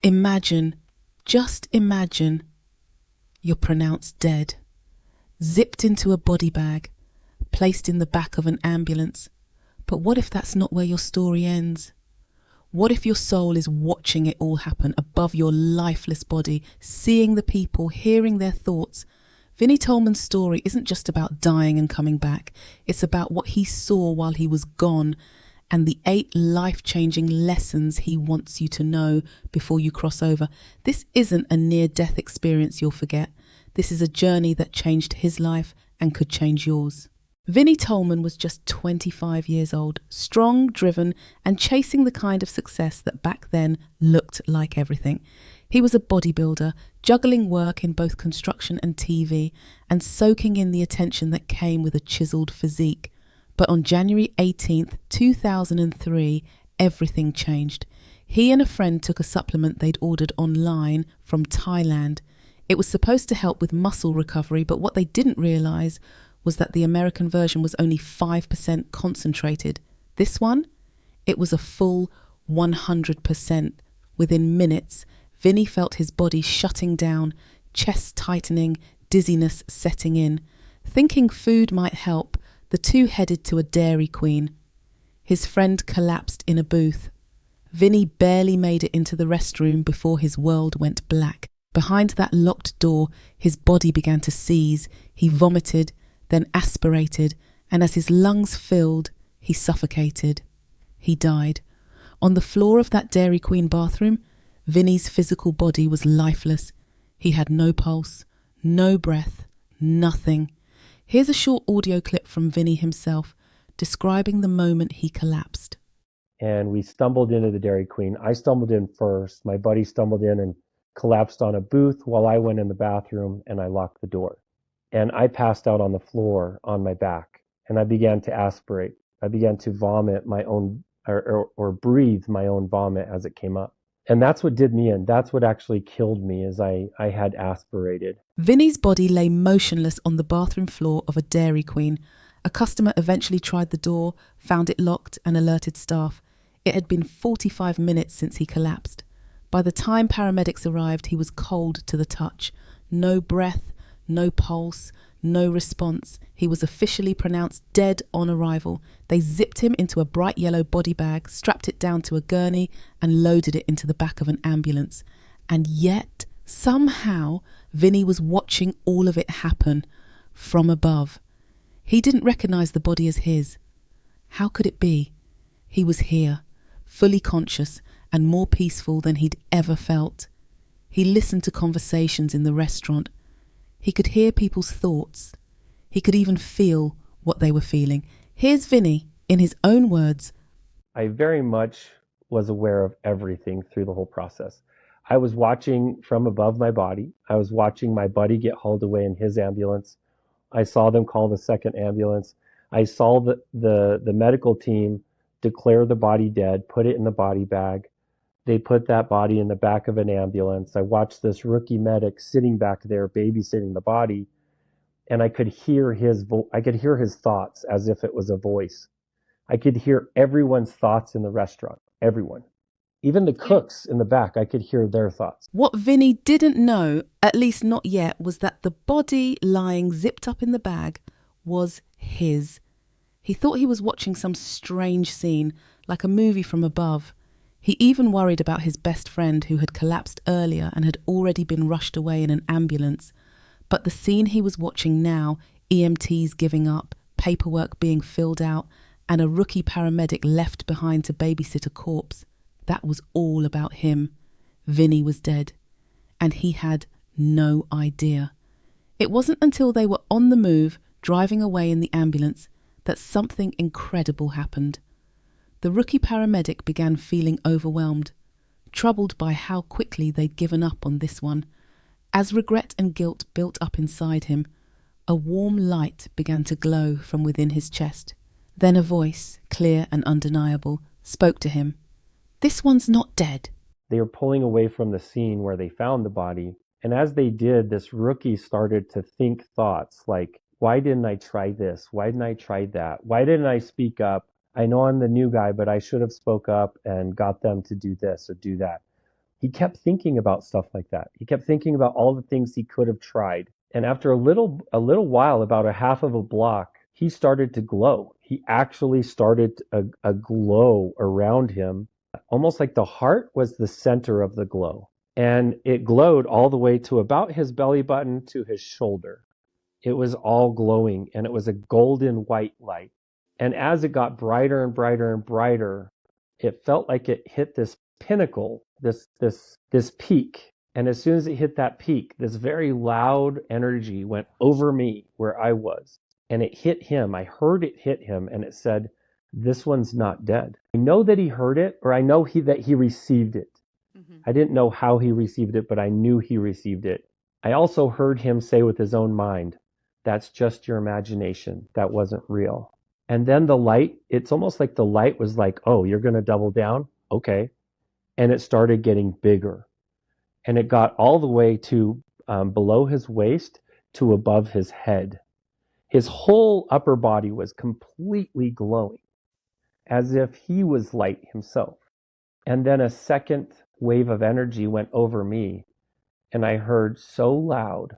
Imagine, just imagine, you're pronounced dead, zipped into a body bag, placed in the back of an ambulance. But what if that's not where your story ends? What if your soul is watching it all happen above your lifeless body, seeing the people, hearing their thoughts? Vinney Tolman's story isn't just about dying and coming back. It's about what he saw while he was gone and the 8 life-changing lessons he wants you to know before you cross over. This isn't a near-death experience you'll forget. This is a journey that changed his life and could change yours. Vinney Tolman was just 25 years old, strong, driven, and chasing the kind of success that back then looked like everything. He was a bodybuilder, juggling work in both construction and TV, and soaking in the attention that came with a chiseled physique. But on January 18th, 2003, everything changed. He and a friend took a supplement they'd ordered online from Thailand. It was supposed to help with muscle recovery, but what they didn't realise was that the American version was only 5% concentrated. This one, it was a full 100%. Within minutes, Vinney felt his body shutting down, chest tightening, dizziness setting in. Thinking food might help, the two headed to a Dairy Queen. His friend collapsed in a booth. Vinney barely made it into the restroom before his world went black. Behind that locked door, his body began to seize. He vomited, then aspirated, and as his lungs filled, he suffocated. He died. On the floor of that Dairy Queen bathroom, Vinney's physical body was lifeless. He had no pulse, no breath, nothing. Here's a short audio clip from Vinney himself, describing the moment he collapsed. And we stumbled into the Dairy Queen. I stumbled in first. My buddy stumbled in and collapsed on a booth while I went in the bathroom and I locked the door. And I passed out on the floor on my back, and I began to aspirate. I began to vomit my own, or breathe my own vomit as it came up. And that's what did me in. That's what actually killed me, is I had aspirated. Vinney's body lay motionless on the bathroom floor of a Dairy Queen. A customer eventually tried the door, found it locked, and alerted staff. It had been 45 minutes since he collapsed. By the time paramedics arrived, he was cold to the touch. No breath, no pulse, no response. He was officially pronounced dead on arrival. They zipped him into a bright yellow body bag, strapped it down to a gurney, and loaded it into the back of an ambulance. And yet, somehow, Vinney was watching all of it happen from above. He didn't recognise the body as his. How could it be? He was here, fully conscious and more peaceful than he'd ever felt. He listened to conversations in the restaurant. He could hear people's thoughts. He could even feel what they were feeling. Here's Vinney, in his own words. I very much was aware of everything through the whole process. I was watching from above my body. I was watching my buddy get hauled away in his ambulance. I saw them call the second ambulance. I saw the medical team declare the body dead, put it in the body bag. They put that body in the back of an ambulance. I watched this rookie medic sitting back there babysitting the body, and I could hear his thoughts as if it was a voice. I could hear everyone's thoughts in the restaurant, everyone. Even the cooks in the back, I could hear their thoughts. What Vinney didn't know, at least not yet, was that the body lying zipped up in the bag was his. He thought he was watching some strange scene, like a movie from above. He even worried about his best friend who had collapsed earlier and had already been rushed away in an ambulance. But the scene he was watching now, EMTs giving up, paperwork being filled out, and a rookie paramedic left behind to babysit a corpse, that was all about him. Vinney was dead, and he had no idea. It wasn't until they were on the move, driving away in the ambulance, that something incredible happened. The rookie paramedic began feeling overwhelmed, troubled by how quickly they'd given up on this one. As regret and guilt built up inside him, a warm light began to glow from within his chest. Then a voice, clear and undeniable, spoke to him. "This one's not dead." They were pulling away from the scene where they found the body, and as they did, this rookie started to think thoughts like, why didn't I try this? Why didn't I try that? Why didn't I speak up? I know I'm the new guy, but I should have spoke up and got them to do this or do that. He kept thinking about stuff like that. He kept thinking about all the things he could have tried. And after a little while, about a half of a block, he started to glow. He actually started a glow around him, almost like the heart was the center of the glow. And it glowed all the way to about his belly button to his shoulder. It was all glowing, and it was a golden white light. And as it got brighter and brighter and brighter, it felt like it hit this pinnacle, this peak. And as soon as it hit that peak, this very loud energy went over me where I was. And it hit him. I heard it hit him, and it said, "This one's not dead." I know that he heard it, or I know that he received it. I didn't know how he received it, but I knew he received it. I also heard him say with his own mind, "That's just your imagination. That wasn't real." And then the light, it's almost like the light was like, "Oh, you're going to double down? Okay." And it started getting bigger. And it got all the way to below his waist to above his head. His whole upper body was completely glowing, as if he was light himself. And then a second wave of energy went over me, and I heard so loud,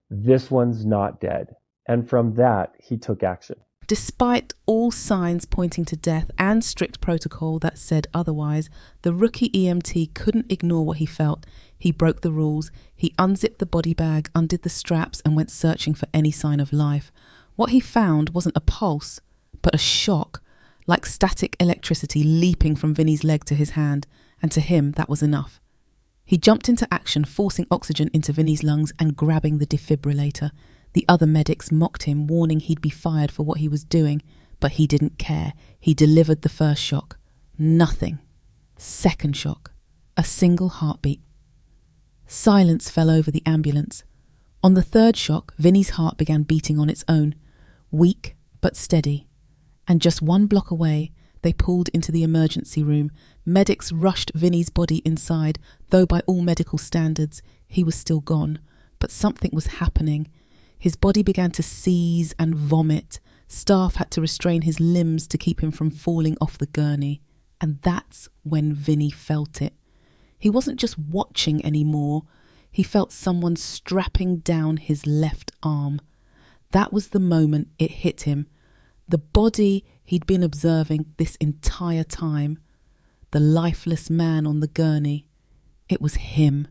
"This one's not dead." And from that, he took action. Despite all signs pointing to death and strict protocol that said otherwise, the rookie EMT couldn't ignore what he felt. He broke the rules. He unzipped the body bag, undid the straps, and went searching for any sign of life. What he found wasn't a pulse, but a shock, like static electricity leaping from Vinney's leg to his hand, and to him that was enough. He jumped into action, forcing oxygen into Vinney's lungs and grabbing the defibrillator. The other medics mocked him, warning he'd be fired for what he was doing, but he didn't care. He delivered the first shock. Nothing. Second shock. A single heartbeat. Silence fell over the ambulance. On the third shock, Vinney's heart began beating on its own, weak but steady. And just one block away, they pulled into the emergency room. Medics rushed Vinney's body inside, though by all medical standards, he was still gone. But something was happening. His body began to seize and vomit. Staff had to restrain his limbs to keep him from falling off the gurney. And that's when Vinney felt it. He wasn't just watching anymore. He felt someone strapping down his left arm. That was the moment it hit him. The body he'd been observing this entire time. The lifeless man on the gurney. It was him.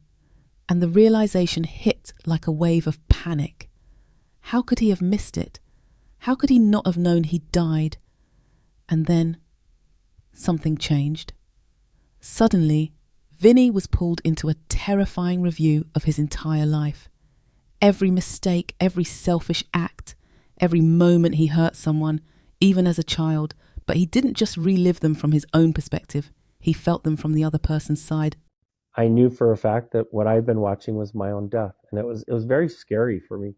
And the realization hit like a wave of panic. How could he have missed it? How could he not have known he'd died? And then something changed. Suddenly, Vinney was pulled into a terrifying review of his entire life. Every mistake, every selfish act, every moment he hurt someone, even as a child, but he didn't just relive them from his own perspective. He felt them from the other person's side. I knew for a fact that what I'd been watching was my own death, and it was very scary for me.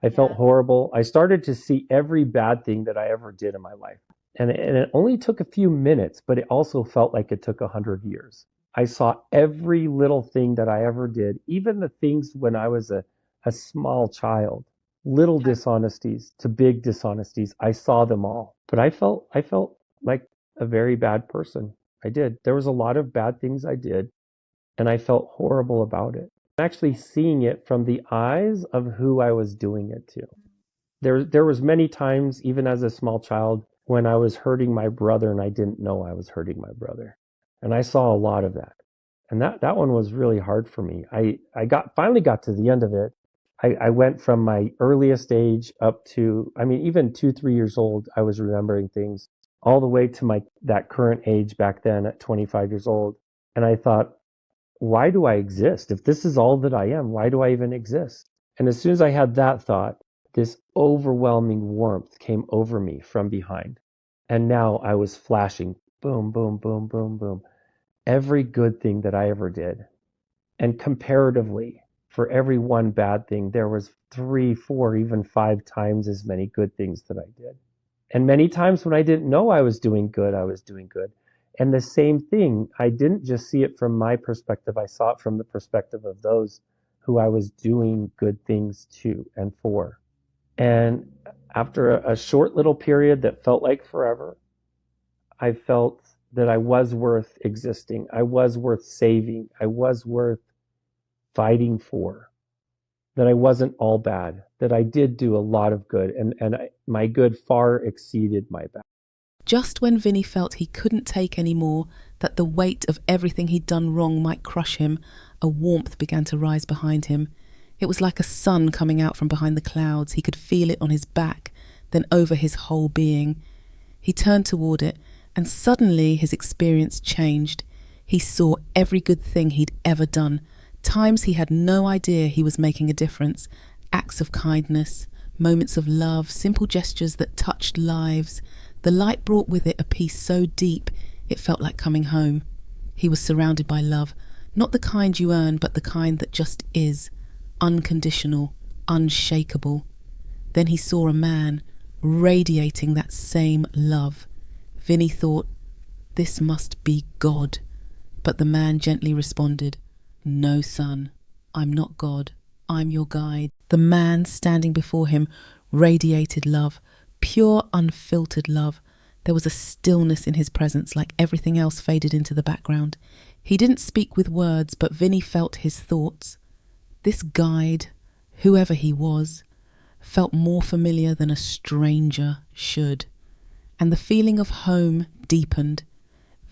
I felt horrible. I started to see every bad thing that I ever did in my life. And it only took a few minutes, but it also felt like it took 100 years. I saw every little thing that I ever did, even the things when I was a small child, little dishonesties to big dishonesties. I saw them all. But I felt like a very bad person. I did. There was a lot of bad things I did, and I felt horrible about it. Actually seeing it from the eyes of who I was doing it to. There was many times, even as a small child, when I was hurting my brother and I didn't know I was hurting my brother. And I saw a lot of that. And that one was really hard for me. I finally got to the end of it. I went from my earliest age up to, even 2-3 years old, I was remembering things, all the way to that current age back then at 25 years old. And I thought, why do I exist? If this is all that I am, why do I even exist? And as soon as I had that thought, this overwhelming warmth came over me from behind. And now I was flashing, boom, boom, boom, boom, boom, every good thing that I ever did. And comparatively, for every one bad thing, there was 3, 4, even 5 times as many good things that I did. And many times when I didn't know I was doing good, I was doing good. And the same thing, I didn't just see it from my perspective, I saw it from the perspective of those who I was doing good things to and for. And after a short little period that felt like forever, I felt that I was worth existing. I was worth saving. I was worth fighting for. That I wasn't all bad. That I did do a lot of good. My good far exceeded my bad. Just when Vinney felt he couldn't take any more, that the weight of everything he'd done wrong might crush him, a warmth began to rise behind him. It was like a sun coming out from behind the clouds. He could feel it on his back, then over his whole being. He turned toward it, and suddenly his experience changed. He saw every good thing he'd ever done, times he had no idea he was making a difference, acts of kindness, moments of love, simple gestures that touched lives. The light brought with it a peace so deep it felt like coming home. He was surrounded by love, not the kind you earn, but the kind that just is, unconditional, unshakable. Then he saw a man radiating that same love. Vinney thought, this must be God. But the man gently responded, no, son, I'm not God, I'm your guide. The man standing before him radiated love, pure, unfiltered love. There was a stillness in his presence, like everything else faded into the background. He didn't speak with words, but Vinney felt his thoughts. This guide, whoever he was, felt more familiar than a stranger should. And the feeling of home deepened.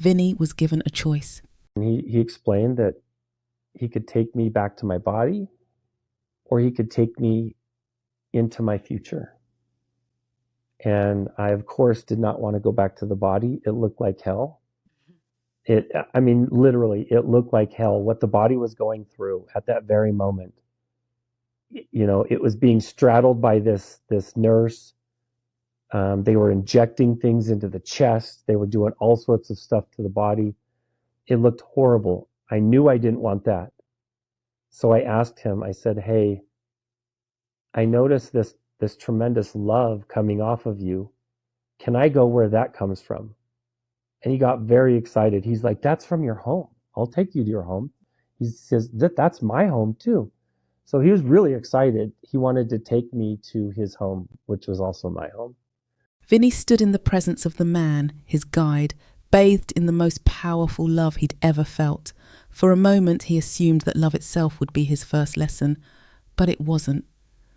Vinney was given a choice. He explained that he could take me back to my body, or he could take me into my future. And I, of course, did not want to go back to the body. It looked like hell. Literally, it looked like hell, what the body was going through at that very moment. It was being straddled by this nurse. They were injecting things into the chest. They were doing all sorts of stuff to the body. It looked horrible. I knew I didn't want that. So I asked him, I said, hey, I noticed this tremendous love coming off of you. Can I go where that comes from? And he got very excited. He's like, that's from your home. I'll take you to your home. He says, that's my home too. So he was really excited. He wanted to take me to his home, which was also my home. Vinney stood in the presence of the man, his guide, bathed in the most powerful love he'd ever felt. For a moment he assumed that love itself would be his first lesson, but it wasn't.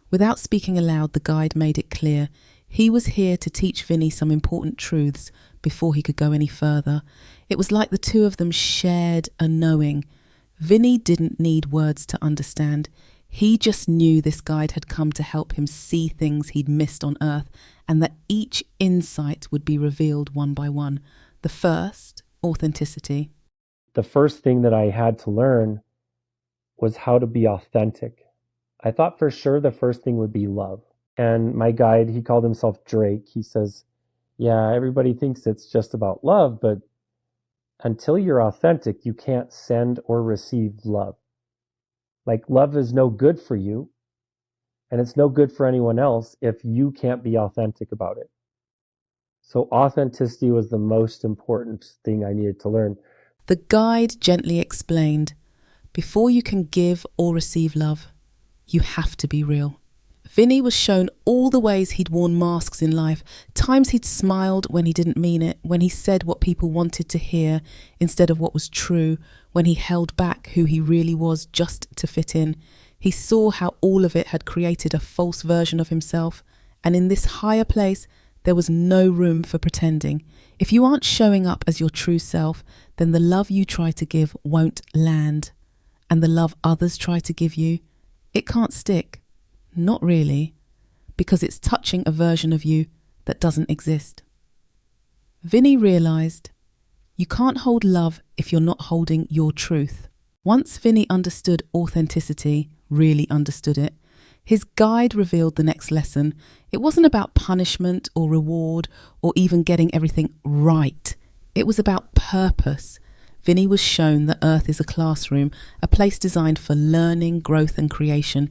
Without speaking aloud, the guide made it clear. He was here to teach Vinney some important truths before he could go any further. It was like the two of them shared a knowing. Vinney didn't need words to understand. He just knew this guide had come to help him see things he'd missed on Earth, and that each insight would be revealed one by one. The first, authenticity. The first thing that I had to learn was how to be authentic. I thought for sure the first thing would be love. And my guide, he called himself Drake. He says, yeah, everybody thinks it's just about love, but until you're authentic, you can't send or receive love. Like, love is no good for you, and it's no good for anyone else if you can't be authentic about it. So authenticity was the most important thing I needed to learn. The guide gently explained, before you can give or receive love, you have to be real. Vinney was shown all the ways he'd worn masks in life, times he'd smiled when he didn't mean it, when he said what people wanted to hear instead of what was true, when he held back who he really was just to fit in. He saw how all of it had created a false version of himself, and in this higher place, there was no room for pretending. If you aren't showing up as your true self, then the love you try to give won't land, and the love others try to give you, it can't stick. Not really, because it's touching a version of you that doesn't exist. Vinney realised you can't hold love if you're not holding your truth. Once Vinney understood authenticity, really understood it, his guide revealed the next lesson. It wasn't about punishment or reward or even getting everything right. It was about purpose. Vinney was shown that Earth is a classroom, a place designed for learning, growth and creation.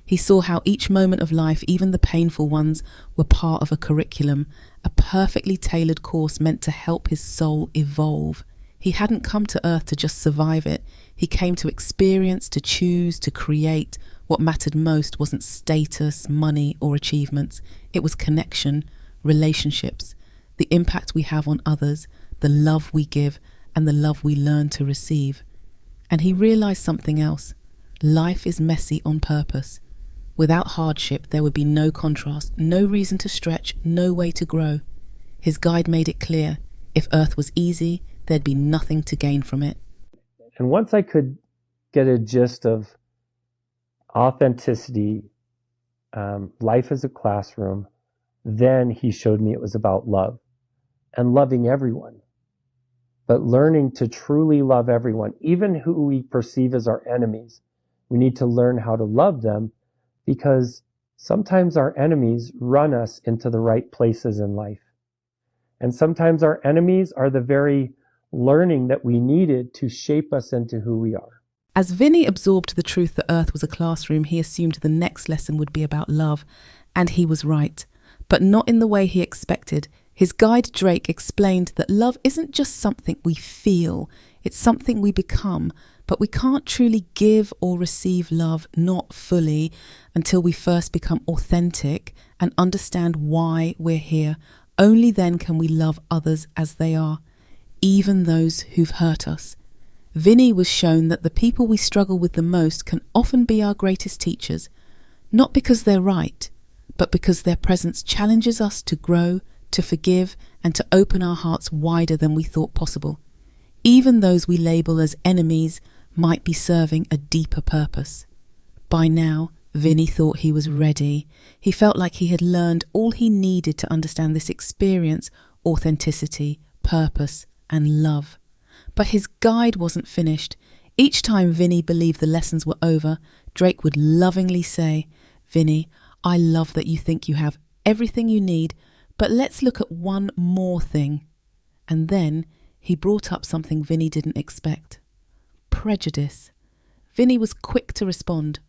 He saw how each moment of life, even the painful ones, were part of a curriculum, a perfectly tailored course meant to help his soul evolve. He hadn't come to Earth to just survive it. He came to experience, to choose, to create. What mattered most wasn't status, money, or achievements. It was connection, relationships, the impact we have on others, the love we give, and the love we learn to receive. And he realized something else. Life is messy on purpose. Without hardship, there would be no contrast, no reason to stretch, no way to grow. His guide made it clear, if Earth was easy, there'd be nothing to gain from it. And once I could get a gist of authenticity, life as a classroom, then he showed me it was about love and loving everyone. But learning to truly love everyone, even who we perceive as our enemies, we need to learn how to love them, because sometimes our enemies run us into the right places in life. And sometimes our enemies are the very learning that we needed to shape us into who we are. As Vinney absorbed the truth that Earth was a classroom, he assumed the next lesson would be about love, and he was right, but not in the way he expected. His guide Drake explained that love isn't just something we feel, it's something we become, but we can't truly give or receive love, not fully, until we first become authentic and understand why we're here. Only then can we love others as they are, even those who've hurt us. Vinney was shown that the people we struggle with the most can often be our greatest teachers, not because they're right, but because their presence challenges us to grow, to forgive, and to open our hearts wider than we thought possible. Even those we label as enemies might be serving a deeper purpose. By now, Vinney thought he was ready. He felt like he had learned all he needed to understand this experience, authenticity, purpose, and love. But his guide wasn't finished. Each time Vinney believed the lessons were over, Drake would lovingly say, "Vinney, I love that you think you have everything you need, but let's look at one more thing." And then he brought up something Vinney didn't expect. Prejudice. Vinney was quick to respond,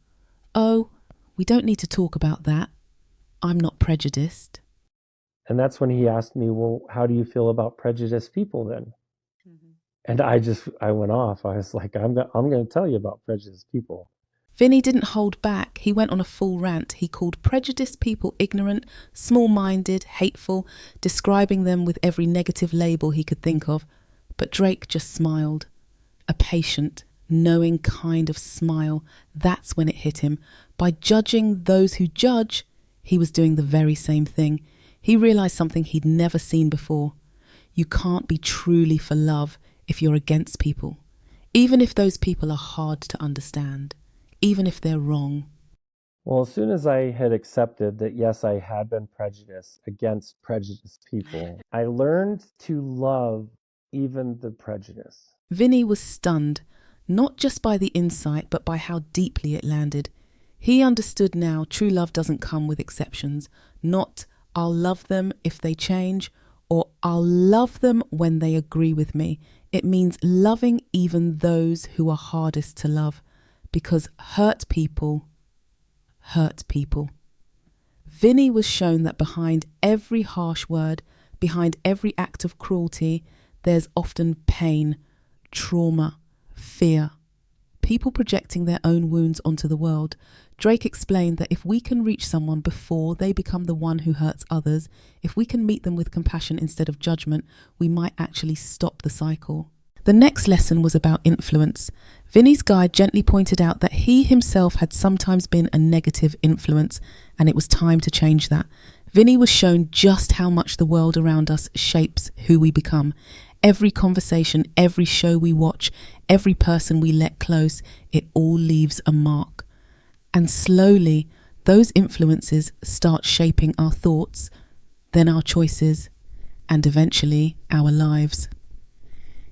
"Oh, we don't need to talk about that. I'm not prejudiced." And that's when he asked me, well, how do you feel about prejudiced people then? And I went off. I was like, I'm going to tell you about prejudiced people. Vinney didn't hold back. He went on a full rant. He called prejudiced people ignorant, small-minded, hateful, describing them with every negative label he could think of. But Drake just smiled. A patient, knowing kind of smile. That's when it hit him. By judging those who judge, he was doing the very same thing. He realised something he'd never seen before. You can't be truly for love if you're against people, even if those people are hard to understand, even if they're wrong. Well, as soon as I had accepted that, yes, I had been prejudiced against prejudiced people, I learned to love even the prejudice. Vinney was stunned, not just by the insight, but by how deeply it landed. He understood now true love doesn't come with exceptions, not "I'll love them if they change" or "I'll love them when they agree with me." It means loving even those who are hardest to love, because hurt people hurt people. Vinney was shown that behind every harsh word, behind every act of cruelty, there's often pain, trauma, fear. People projecting their own wounds onto the world. Drake explained that if we can reach someone before they become the one who hurts others, if we can meet them with compassion instead of judgment, we might actually stop the cycle. The next lesson was about influence. Vinney's guide gently pointed out that he himself had sometimes been a negative influence, and it was time to change that. Vinney was shown just how much the world around us shapes who we become. Every conversation, every show we watch, every person we let close, it all leaves a mark. And slowly, those influences start shaping our thoughts, then our choices, and eventually our lives.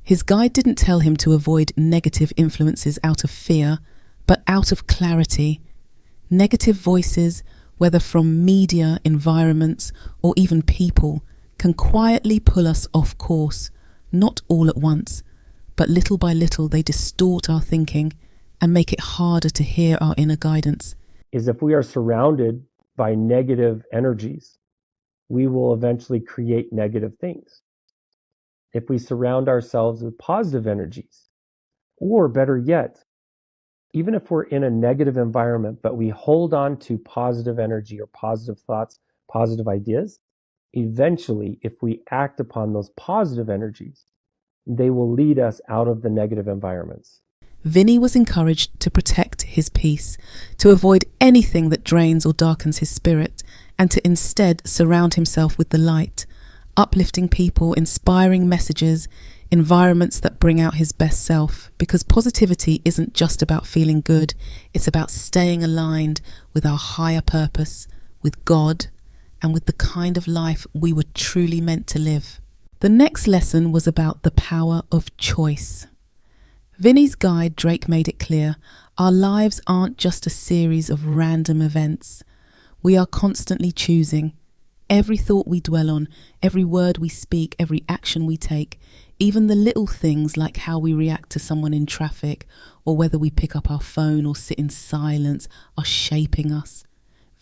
His guide didn't tell him to avoid negative influences out of fear, but out of clarity. Negative voices, whether from media, environments, or even people, can quietly pull us off course, not all at once, but little by little they distort our thinking and make it harder to hear our inner guidance. Is if we are surrounded by negative energies, we will eventually create negative things. If we surround ourselves with positive energies, or better yet, even if we're in a negative environment, but we hold on to positive energy or positive thoughts, positive ideas, Eventually, if we act upon those positive energies, they will lead us out of the negative environments. Vinney was encouraged to protect his peace, to avoid anything that drains or darkens his spirit, and to instead surround himself with the light, uplifting people, inspiring messages, environments that bring out his best self, because positivity isn't just about feeling good, it's about staying aligned with our higher purpose, with God, and with the kind of life we were truly meant to live. The next lesson was about the power of choice. Vinney's guide, Drake, made it clear, our lives aren't just a series of random events. We are constantly choosing. Every thought we dwell on, every word we speak, every action we take, even the little things like how we react to someone in traffic or whether we pick up our phone or sit in silence, are shaping us.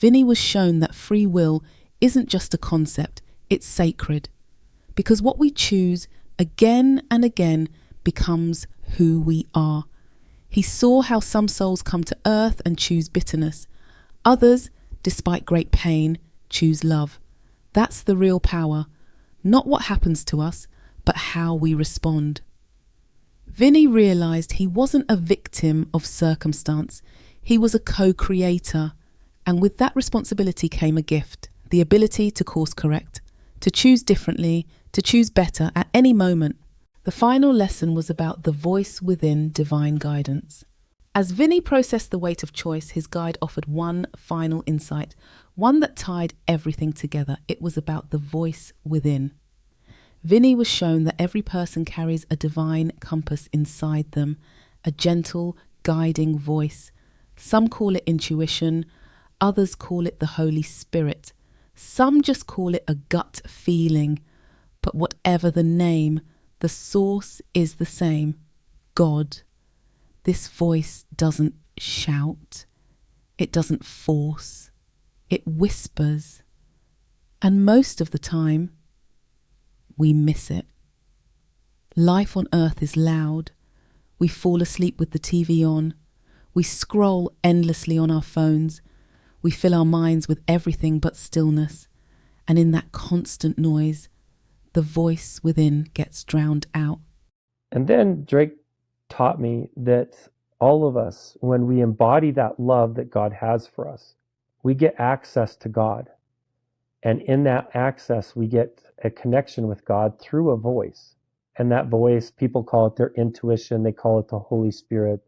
Vinney was shown that free will isn't just a concept, it's sacred. Because what we choose again and again becomes who we are. He saw how some souls come to earth and choose bitterness. Others, despite great pain, choose love. That's the real power. Not what happens to us, but how we respond. Vinney realised he wasn't a victim of circumstance. He was a co-creator. And with that responsibility came a gift, the ability to course correct, to choose differently, to choose better at any moment. The final lesson was about the voice within divine guidance. As Vinney processed the weight of choice, his guide offered one final insight, one that tied everything together. It was about the voice within. Vinney was shown that every person carries a divine compass inside them, a gentle, guiding voice. Some call it intuition, others call it the Holy Spirit. Some just call it a gut feeling. But whatever the name, the source is the same, God. This voice doesn't shout, it doesn't force, it whispers. And most of the time, we miss it. Life on earth is loud. We fall asleep with the TV on. We scroll endlessly on our phones. We fill our minds with everything but stillness. And in that constant noise, the voice within gets drowned out. And then Drake taught me that all of us, when we embody that love that God has for us, we get access to God. And in that access, we get a connection with God through a voice. And that voice, people call it their intuition, they call it the Holy Spirit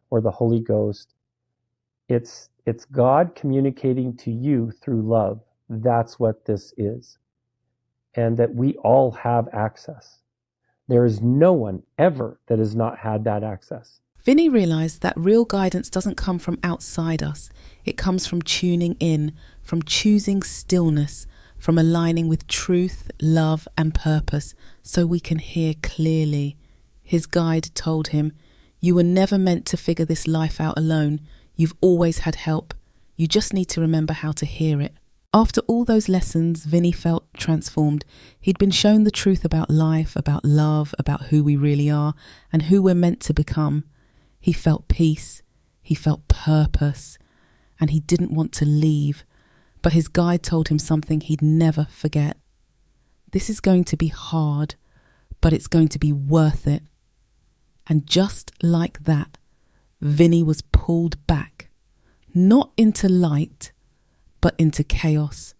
or the Holy Ghost. It's God communicating to you through love. That's what this is. And that we all have access. There is no one ever that has not had that access. Vinney realised that real guidance doesn't come from outside us. It comes from tuning in, from choosing stillness, from aligning with truth, love and purpose so we can hear clearly. His guide told him, "You were never meant to figure this life out alone. You've always had help. You just need to remember how to hear it." After all those lessons, Vinney felt transformed. He'd been shown the truth about life, about love, about who we really are and who we're meant to become. He felt peace, he felt purpose, and he didn't want to leave. But his guide told him something he'd never forget. This is going to be hard, but it's going to be worth it. And just like that, Vinney was pulled back, not into light, but into chaos.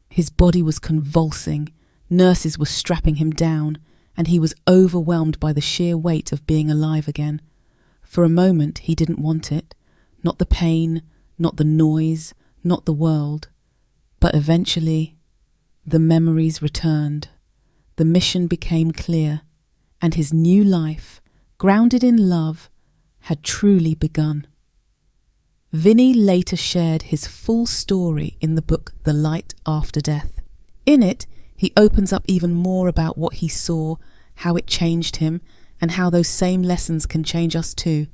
His body was convulsing, nurses were strapping him down, and he was overwhelmed by the sheer weight of being alive again. For a moment he didn't want it, not the pain, not the noise, not the world. But eventually the memories returned, the mission became clear, and his new life, grounded in love, had truly begun. Vinney later shared his full story in the book The Light After Death. In it, he opens up even more about what he saw, how it changed him, and how those same lessons can change us too.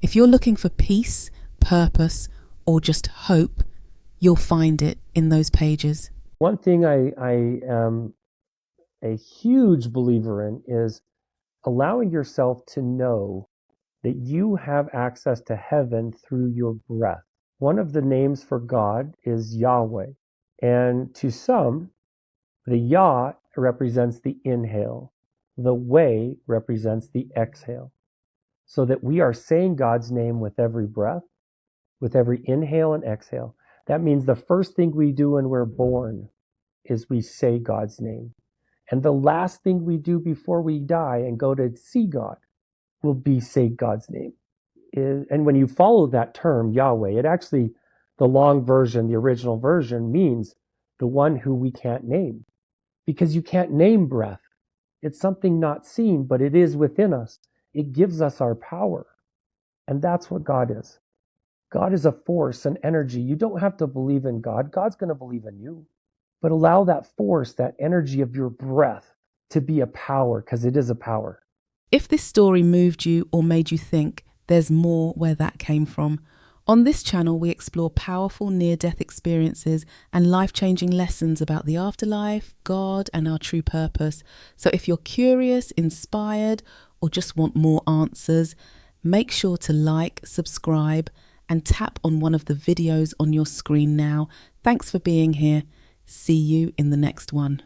If you're looking for peace, purpose, or just hope, you'll find it in those pages. One thing I am a huge believer in is allowing yourself to know that you have access to heaven through your breath. One of the names for God is Yahweh. And to some, The Yah represents the inhale. The way represents the exhale. So that we are saying God's name with every breath, with every inhale and exhale. That means the first thing we do when we're born is we say God's name. And the last thing we do before we die and go to see God will be say God's name. And when you follow that term, Yahweh, it actually, the long version, the original version, means the one who we can't name. Because you can't name breath. It's something not seen, but it is within us. It gives us our power. And that's what God is. God is a force, an energy. You don't have to believe in God. God's going to believe in you. But allow that force, that energy of your breath to be a power, because it is a power. If this story moved you or made you think, there's more where that came from. On this channel, we explore powerful near-death experiences and life-changing lessons about the afterlife, God, and our true purpose. So if you're curious, inspired, or just want more answers, make sure to like, subscribe, and tap on one of the videos on your screen now. Thanks for being here. See you in the next one.